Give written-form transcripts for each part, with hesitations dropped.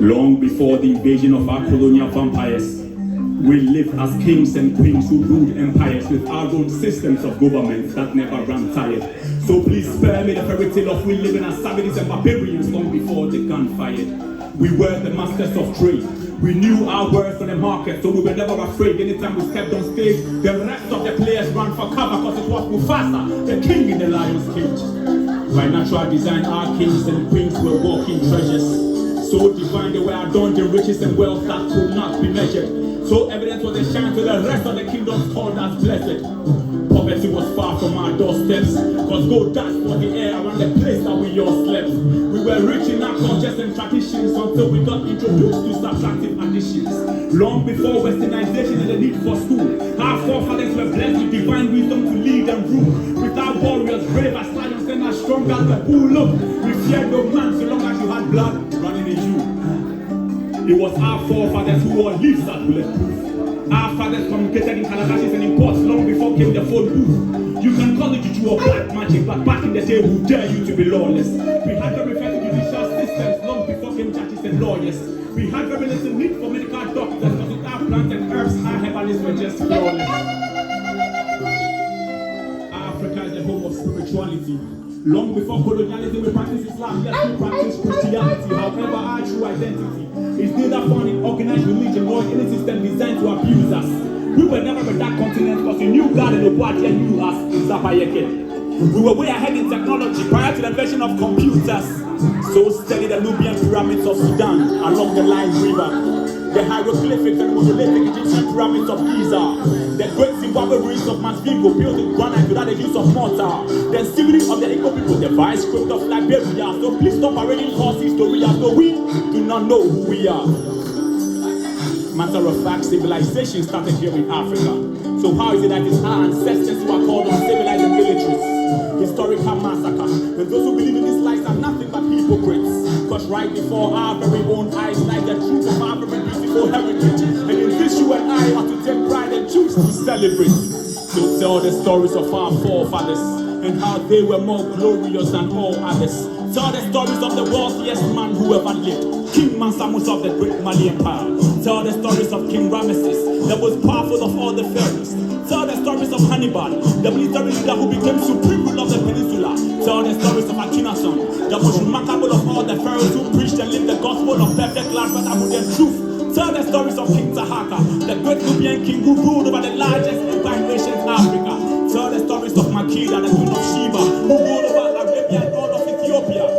Long before the invasion of our colonial vampires, we lived as kings and queens who ruled empires with our own systems of government that never ran tired. So please spare me the fairy tale of we living as savages and barbarians long before the gun fired. We were the masters of trade. We knew our worth on the market, so we were never afraid. Anytime we stepped on stage, the rest of the players ran for cover because it was Mufasa, the king in the lion's cage. By natural design, our kings and queens were walking treasures. So divine they were adorned in riches and wealth that could not be measured. So evidence was a shine to the rest of the kingdoms called us blessed. Poverty was far from our doorsteps, cause gold dust was the air around the place that we all slept. We were rich in our cultures and traditions until we got introduced to subtractive additions. Long before westernization and the need for school, our forefathers were blessed with divine wisdom to lead and rule. With our warriors brave as lions and as strong as the bull. Look, we feared no man so long as you had blood running in you. It was our forefathers who wore leaves that bulletproof. Our fathers communicated in calabashes and in pots long before came the phone booth. You can call it juju or black magic, but back in the day, who dare you to be lawless? We had to refer to judicial systems long before came judges and lawyers. We had very little need for medical doctors, because with our plants and herbs, our herbalists were just flawless. Africa is the home of spirituality. Long before colonialism, we practice Islam, yes, we practice Christianity. However, our true identity is neither found in organized religion or in any system designed to abuse us. We were never with that continent because we knew God and Obuatia knew us in Zapayeke. We were way ahead in technology prior to the invention of computers. So study the Nubian pyramids of Sudan along the Nile River. The hieroglyphics and monolithic Egyptian pyramids of Giza. The great Zimbabwe ruins of Masvingo built in granite without the use of mortar. The symphony of the Igbo people, the vice script of Liberia. So please stop parading false history as though we do not know who we are. Matter of fact, civilization started here in Africa. So how is it that it's our ancestors who are called uncivilized and militaries? Historical massacre. And those who believe in these lies are nothing but hypocrites. Because right before our very own eyes lies the truth of our very beautiful heritage. And in this you and I ought to take pride and choose to celebrate. So tell the stories of our forefathers and how they were more glorious than all others. Tell the stories of the wealthiest man who ever lived, King Mansa Musa of the Great Mali Empire. Tell the stories of King Ramesses, the most powerful of all the pharaohs. Tell the stories of Hannibal, the military leader who became supreme ruler of the peninsula. Tell the stories of Akhenaton, the most remarkable of all the pharaohs who preached and lived the gospel of perfect life but abundant truth. Tell the stories of King Tahaka, the great Nubian king who ruled over the largest empire in ancient Africa. Tell the stories of Makeda, the queen of Sheba, who ruled over Arabia and all of Ethiopia.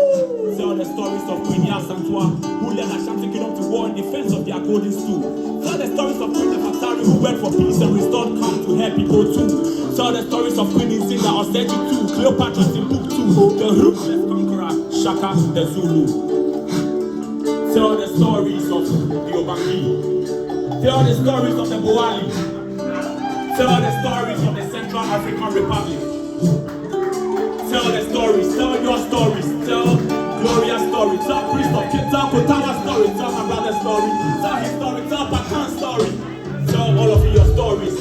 Tell the stories of Queen Yasantua, who led Ashanti Kingdom to war in defense of their golden stool. Tell the stories of Queen Nefertari, who went for peace and restored calm to her people too. Tell the stories of Queen Nzinga, Osseji too, Cleopatra Timbuktu, the ruthless conqueror, Shaka the Zulu. Tell the stories of the Bangui. Tell the stories of the Boali. Tell the stories of the Central African Republic. Tell the stories, tell your stories, tell Gloria's story, tell Christoph, tell Kotawa's story, tell my brother's story, tell his story, tell Pakan's story, tell all of your stories,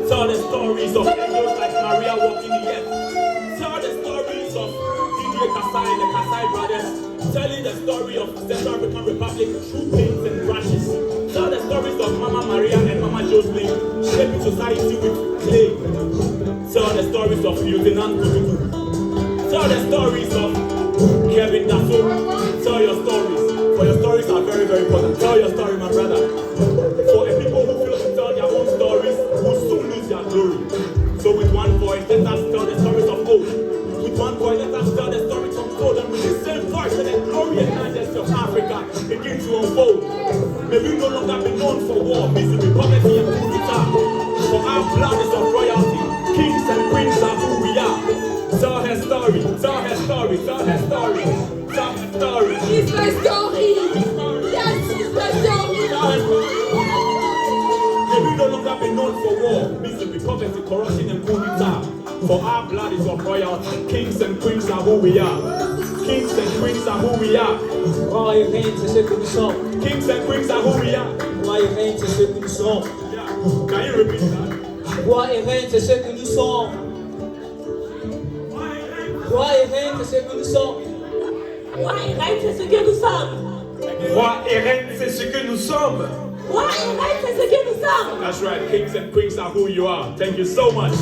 tell the stories of angels like Maria walking the earth, tell the stories of Didier Kasai, the Kasai brothers, telling the story of Central African Republic through pains and rashes, tell the stories of Mama Maria and Mama Jocelyn, shaping society with clay, tell the stories of Lieutenant Kutubu. Tell the stories of Kevin Dasso. Tell your stories. For your stories are very, very important. Tell your story, my brother. For a people who fail to tell their own stories will soon lose their glory. So with one voice, let us tell the stories of old. With one voice, let us tell the stories of old. And with the same voice, let the glory and majesty of Africa begin to unfold. May we no longer be known for war, misery, poverty, and coup d'etat. For our blood is of royalty. Kings and queens are who we are. Tell her story, tell her story, tell her story, tell her story. It's my story. Yes, it's my story. Tell her story. May we no longer be known for war, misery, poverty, corruption, and coup d'etat. For our blood is of royalty. Kings and queens are who we are. Kings and queens are who we are. Roi et reine, c'est ce que nous sommes. Kings and queens are who we are. Roi et reine, c'est ce que nous sommes. Yeah. Can you repeat that? Roi et reine, c'est ce que nous sommes. Roi et reine, c'est ce que nous sommes. Roi et reine, c'est ce que nous sommes. Roi et reine, c'est ce que nous sommes. Roi et reine, c'est ce que nous sommes. That's right. Kings and queens are who you are. Thank you so much.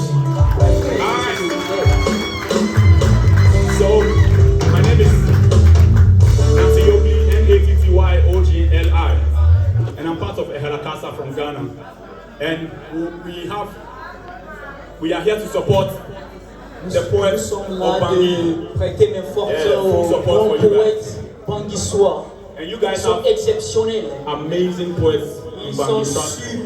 Alright. So, my name is Nancy Natty-Ogli, and I'm part of Ehelakasa from Ghana. And we are here to support the Nous poets sommes of là Bangui. de prêter main forte Yeah, full aux support grands for you guys. poètes banguissois. And you Ils guys sont have exceptionnels. amazing poets in Ils Bangui. sont Trust me.